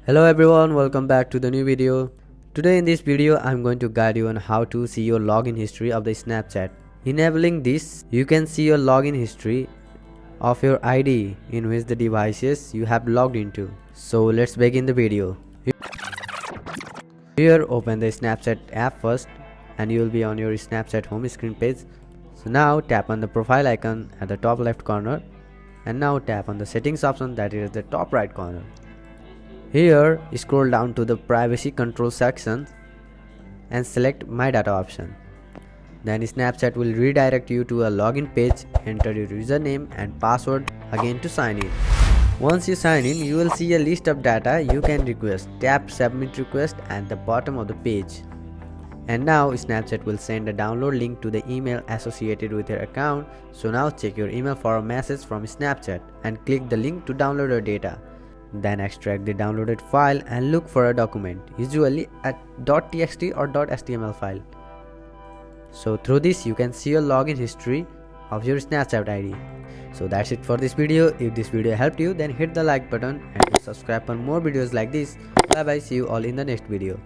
Hello everyone, welcome back to the new video. Today in this video I'm going to guide you on how to see your login history of the Snapchat. Enabling this, you can see your login history of your ID in which the devices you have logged into. So let's begin the video. Here open the Snapchat app first and you will be on your Snapchat home screen page. So now tap on the profile icon at the top left corner and now tap on the settings option that is at the top right corner. Here scroll down to the privacy control section and select my data option. Then Snapchat will redirect you to a login page. Enter your username and password again to sign in. Once you sign in, you will see a list of data you can request. Tap submit request at the bottom of the page. And now Snapchat will send a download link to the email associated with your account. So now check your email for a message from Snapchat and click the link to download your data. Then extract the downloaded file and look for a document, usually a .txt or .html file. So through this you can see your login history of your Snapchat ID. So that's it for this video. If this video helped you, then hit the like button and subscribe for more videos like this. Bye bye, see you all in the next video.